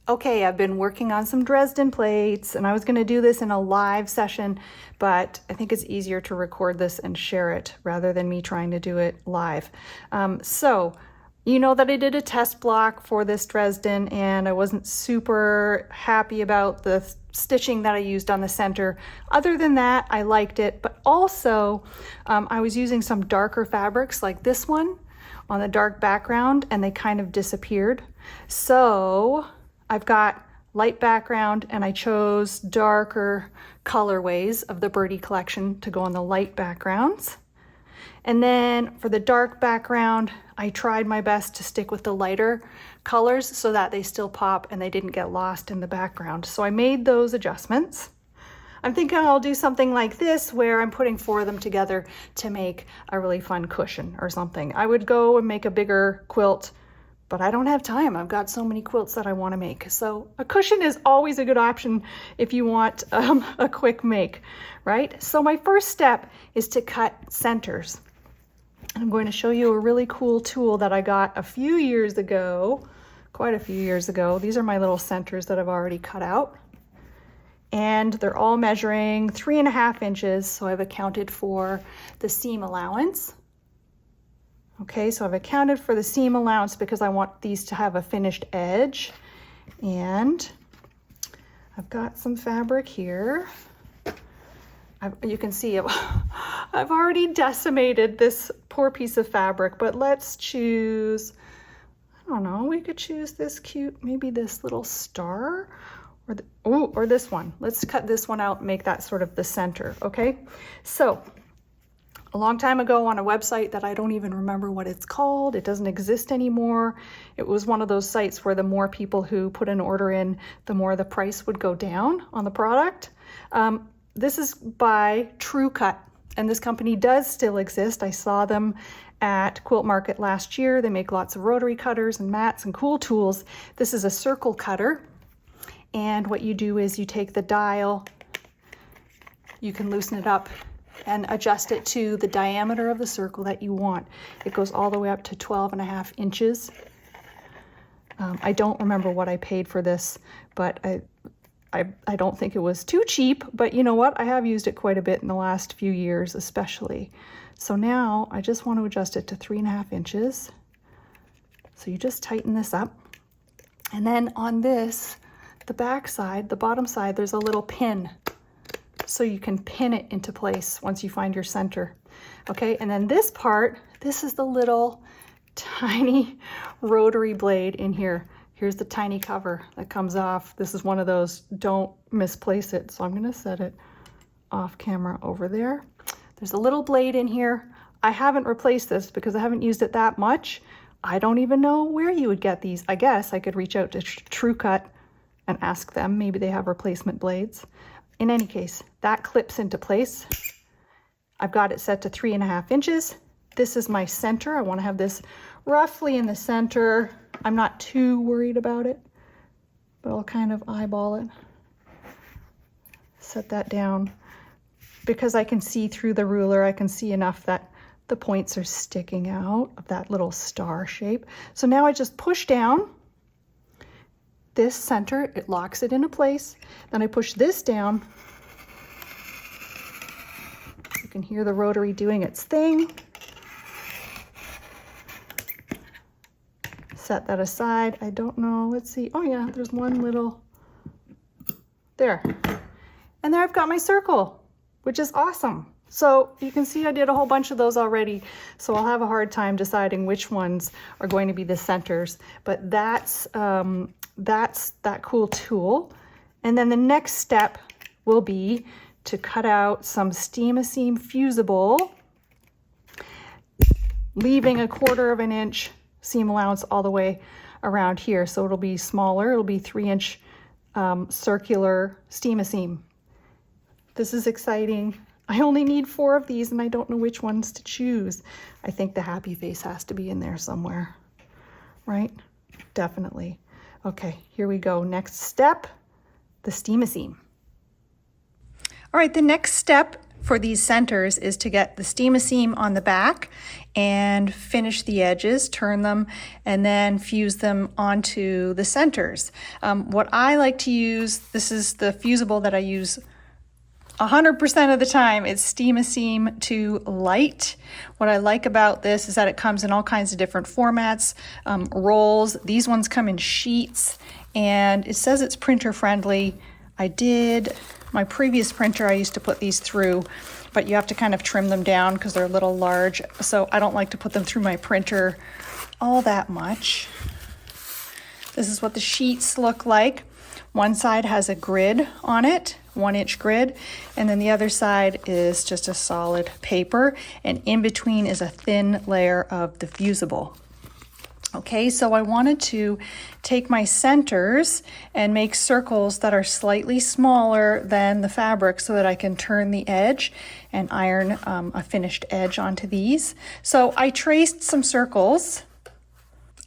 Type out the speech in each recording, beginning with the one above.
Okay, I've been working on some Dresden plates and I was going to do this in a live session, but I think it's easier to record this and share it rather than me trying to do it live. So you know that I did a test block for this Dresden and I wasn't super happy about the stitching that I used on the center. Other than that, I liked it, but also I was using some darker fabrics like this one on the dark background and they kind of disappeared. So I've got light background and I chose darker colorways of the Birdie collection to go on the light backgrounds. And then for the dark background, I tried my best to stick with the lighter colors so that they still pop and they didn't get lost in the background. So I made those adjustments. I'm thinking I'll do something like this where I'm putting 4 of them together to make a really fun cushion or something. I would go and make a bigger quilt, but I don't have time. I've got so many quilts that I want to make. So a cushion is always a good option if you want a quick make, right? So my first step is to cut centers. I'm going to show you a really cool tool that I got a few years ago, quite a few years ago. These are my little centers that I've already cut out. And they're all measuring 3.5 inches. So I've accounted for the seam allowance. Okay, so I've accounted for the seam allowance because I want these to have a finished edge. And I've got some fabric here. You can see I've already decimated this poor piece of fabric, but let's choose, I don't know, we could choose this cute, maybe this little star or this one. Let's cut this one out and make that sort of the center, okay? So a long time ago on a website that I don't even remember what it's called, it doesn't exist anymore. It was one of those sites where the more people who put an order in, the more the price would go down on the product. This is by TrueCut, and this company does still exist. I saw them at Quilt Market last year. They make lots of rotary cutters and mats and cool tools. This is a circle cutter, and what you do is you take the dial, you can loosen it up and adjust it to the diameter of the circle that you want. It goes all the way up to 12.5 inches. I don't remember what I paid for this, but I don't think it was too cheap, but you know what? I have used it quite a bit in the last few years, especially. So now I just want to adjust it to 3.5 inches. So you just tighten this up. And then on this, the back side, the bottom side, there's a little pin. So you can pin it into place once you find your center. Okay, and then this part, this is the little tiny rotary blade in here. Here's the tiny cover that comes off. This is one of those, don't misplace it. So I'm gonna set it off camera over there. There's a little blade in here. I haven't replaced this because I haven't used it that much. I don't even know where you would get these. I guess I could reach out to TrueCut and ask them. Maybe they have replacement blades. In any case, that clips into place. I've got it set to 3.5 inches. This is my center. I want to have this roughly in the center. I'm not too worried about it, but I'll kind of eyeball it. Set that down. Because I can see through the ruler, I can see enough that the points are sticking out of that little star shape. So now I just push down this center, it locks it into place. Then I push this down. You can hear the rotary doing its thing. Set that aside. I don't know, let's see. Oh yeah, there's one little, there. And there I've got my circle, which is awesome. So you can see I did a whole bunch of those already, so I'll have a hard time deciding which ones are going to be the centers, but that's that cool tool. And then the next step will be to cut out some Steam-A-Seam fusible, leaving 1/4 inch seam allowance all the way around here. So it'll be smaller, it'll be 3-inch circular Steam-A-Seam. This is exciting. I only need 4 of these and I don't know which ones to choose. I think the happy face has to be in there somewhere, right? Definitely. Okay, here we go. Next step, the Steam-A-Seam. All right, the next step for these centers is to get the steam-a-seam on the back and finish the edges, turn them, and then fuse them onto the centers. What I like to use, this is the fusible that I use 100% of the time. It's steam-a-seam to Lite. What I like about this is that it comes in all kinds of different formats, rolls. These ones come in sheets, and it says it's printer friendly. My previous printer, I used to put these through, but you have to kind of trim them down because they're a little large. So I don't like to put them through my printer all that much. This is what the sheets look like. One side has a grid on it, 1-inch grid, and then the other side is just a solid paper, and in between is a thin layer of the fusible. Okay, so I wanted to take my centers and make circles that are slightly smaller than the fabric so that I can turn the edge and iron a finished edge onto these. So I traced some circles,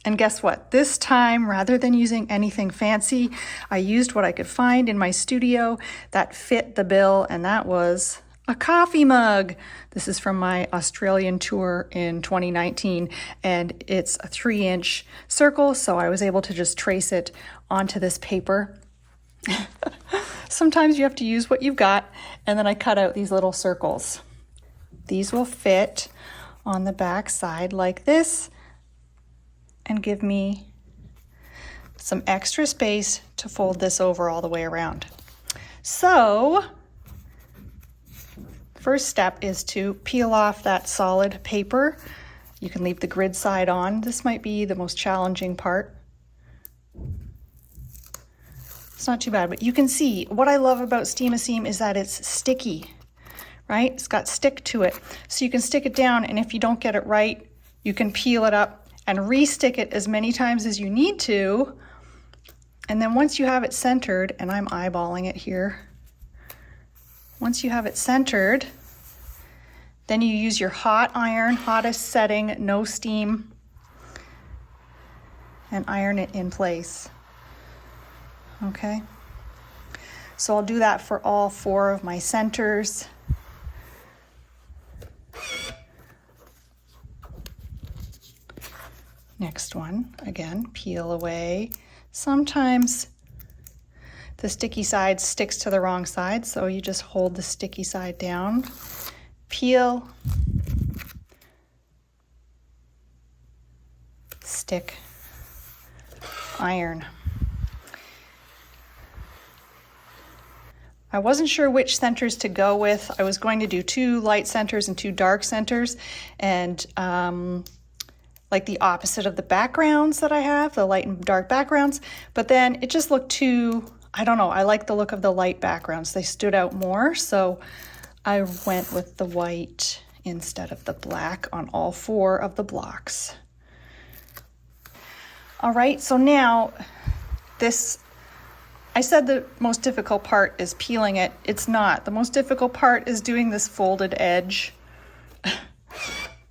and guess what? This time, rather than using anything fancy, I used what I could find in my studio that fit the bill, and that was a coffee mug. This is from my Australian tour in 2019, and it's a 3-inch circle, so I was able to just trace it onto this paper. Sometimes you have to use what you've got, and then I cut out these little circles. These will fit on the back side like this and give me some extra space to fold this over all the way around. So, first step is to peel off that solid paper. You can leave the grid side on. This might be the most challenging part. It's not too bad, but you can see what I love about steam-a-seam is that it's sticky, right? It's got stick to it. So you can stick it down, and if you don't get it right, you can peel it up and re-stick it as many times as you need to. And then once you have it centered, and I'm eyeballing it here, once you have it centered, then you use your hot iron, hottest setting, no steam, and iron it in place. Okay? So I'll do that for all 4 of my centers. Next one, again, peel away. Sometimes the sticky side sticks to the wrong side, so you just hold the sticky side down, peel, stick, iron. I wasn't sure which centers to go with. I was going to do 2 light centers and 2 dark centers, and like the opposite of the backgrounds that I have, the light and dark backgrounds, but then it just looked too, I don't know, I like the look of the light backgrounds. They stood out more, so I went with the white instead of the black on all 4 of the blocks. All right, so now this, I said the most difficult part is peeling it. It's not. The most difficult part is doing this folded edge.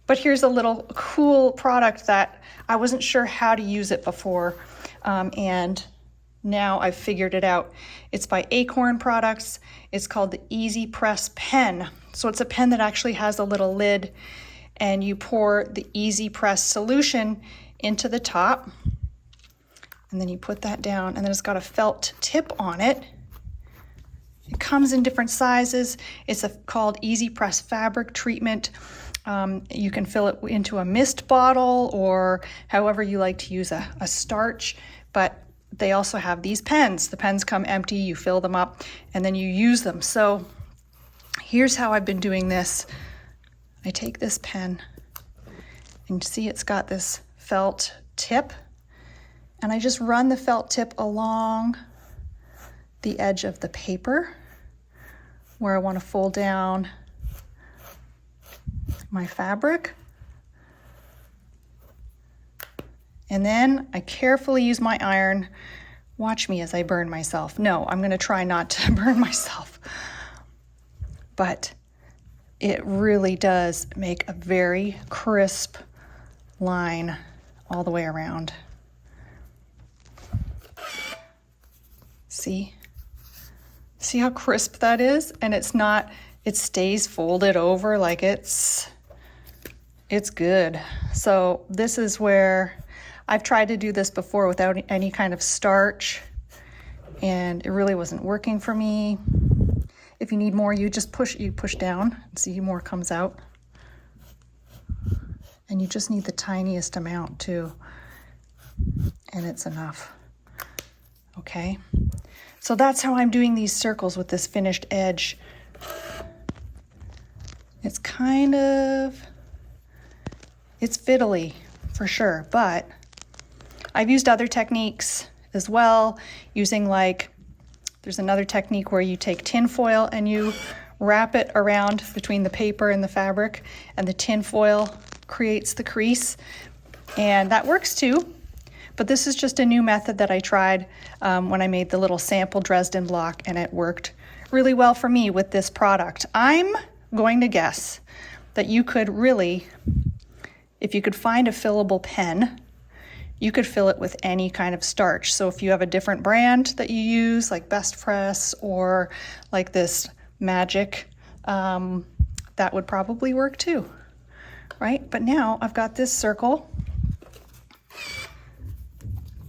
But here's a little cool product that I wasn't sure how to use it before, and now I've figured it out. It's by Acorn products. It's called the Easy Press Pen. So it's a pen that actually has a little lid, and you pour the Easy Press solution into the top, and then you put that down, and then it's got a felt tip on it. It comes in different sizes. It's called Easy Press Fabric Treatment. You can fill it into a mist bottle or however you like to use a starch, but they also have these pens. The pens come empty, you fill them up, and then you use them. So here's how I've been doing this. I take this pen, and see it's got this felt tip, and I just run the felt tip along the edge of the paper where I want to fold down my fabric. And then I carefully use my iron. Watch me as I burn myself. No, I'm going to try not to burn myself. But it really does make a very crisp line all the way around. See? See how crisp that is? And it's not it stays folded over like it's good. So this is where I've tried to do this before without any kind of starch, and it really wasn't working for me. If you need more, you just push down and see more comes out. And you just need the tiniest amount too, and it's enough. Okay, so that's how I'm doing these circles with this finished edge. It's it's fiddly for sure, but I've used other techniques as well, using there's another technique where you take tin foil and you wrap it around between the paper and the fabric, and the tin foil creates the crease, and that works too. But this is just a new method that I tried when I made the little sample Dresden block, and it worked really well for me with this product. I'm going to guess that you could really, if you could find a fillable pen, you could fill it with any kind of starch. So if you have a different brand that you use, like Best Press or like this Magic, that would probably work too, right? But now I've got this circle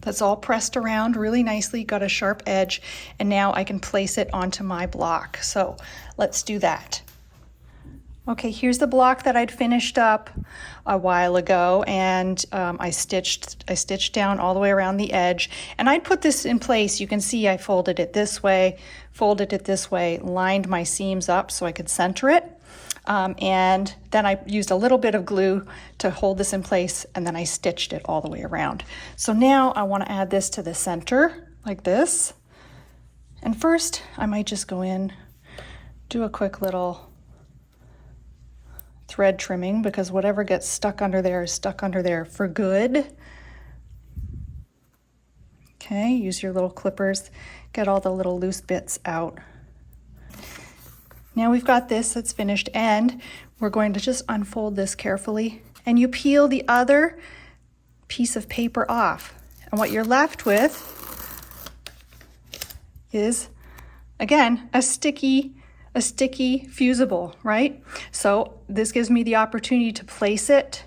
that's all pressed around really nicely, got a sharp edge, and now I can place it onto my block. So let's do that. Okay, here's the block that I'd finished up a while ago, and I stitched down all the way around the edge, and I'd put this in place. You can see I folded it this way, lined my seams up so I could center it, and then I used a little bit of glue to hold this in place, and then I stitched it all the way around. So now I want to add this to the center like this, and first I might just go in, do a quick little thread trimming, because whatever gets stuck under there is stuck under there for good. Okay, use your little clippers, get all the little loose bits out. Now we've got this that's finished, and we're going to just unfold this carefully, and you peel the other piece of paper off, and what you're left with is, again, a sticky fusible, right? So this gives me the opportunity to place it,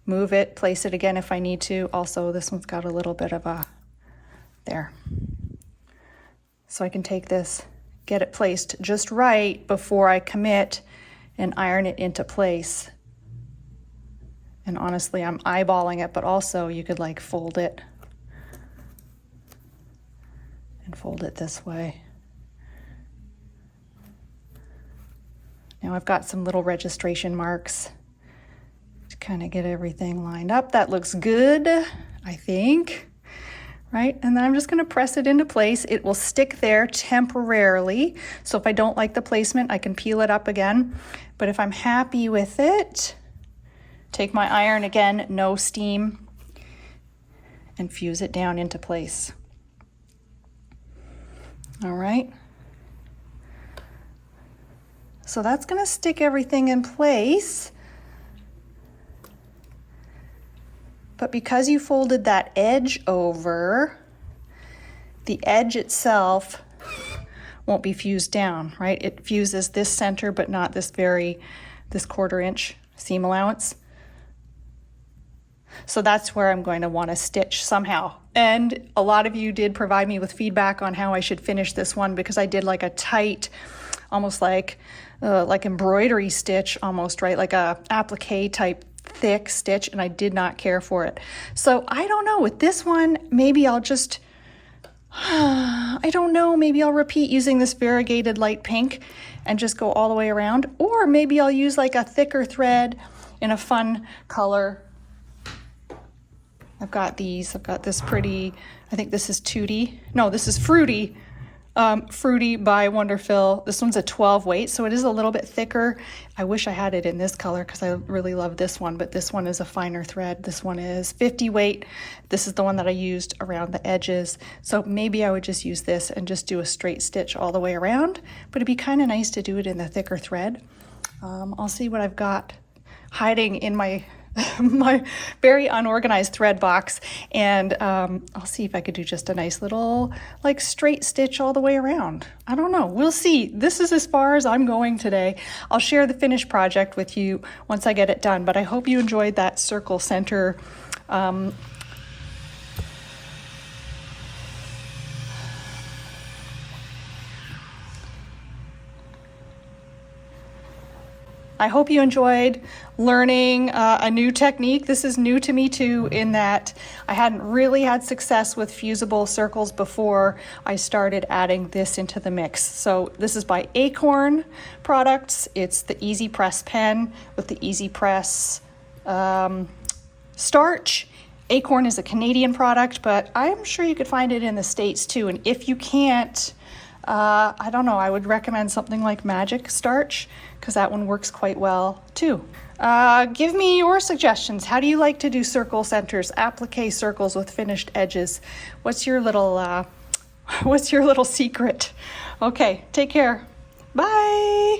move it, place it again if I need to. Also, this one's got a little bit of a, there. So I can take this, get it placed just right before I commit and iron it into place. And honestly, I'm eyeballing it, but also you could like fold it and fold it this way. Now I've got some little registration marks to kind of get everything lined up. That looks good, I think, right? And then I'm just gonna press it into place. It will stick there temporarily. So if I don't like the placement, I can peel it up again. But if I'm happy with it, take my iron again, no steam, and fuse it down into place. All right. So that's going to stick everything in place. But because you folded that edge over, the edge itself won't be fused down, right? It fuses this center, but not this 1/4 inch seam allowance. So that's where I'm going to want to stitch somehow. And a lot of you did provide me with feedback on how I should finish this one, because I did like a tight, almost like embroidery stitch almost, right? Like a applique type thick stitch, and I did not care for it. So I don't know, with this one, maybe I'll just, I don't know, maybe I'll repeat using this variegated light pink and just go all the way around, or maybe I'll use like a thicker thread in a fun color. I've got this pretty, I think this is Tootie. No, this is Fruity. Fruity by Wonderfil. This one's a 12 weight, so it is a little bit thicker. I wish I had it in this color because I really love this one, but this one is a finer thread. This one is 50 weight. This is the one that I used around the edges. So maybe I would just use this and just do a straight stitch all the way around, but it'd be kind of nice to do it in the thicker thread. I'll see what I've got hiding in my my very unorganized thread box, and I'll see if I could do just a nice little like straight stitch all the way around. I don't know, we'll see. This is as far as I'm going today. I'll share the finished project with you once I get it done, but I hope you enjoyed that circle center I hope you enjoyed learning a new technique. This is new to me too, in that I hadn't really had success with fusible circles before I started adding this into the mix. So this is by Acorn products. It's the Easy Press pen with the Easy Press starch. Acorn is a Canadian product, but I'm sure you could find it in the States too. And if you can't, I don't know, I would recommend something like Magic Starch, because that one works quite well too. Give me your suggestions. How do you like to do circle centers, applique circles with finished edges? What's your little secret? Okay, take care. Bye.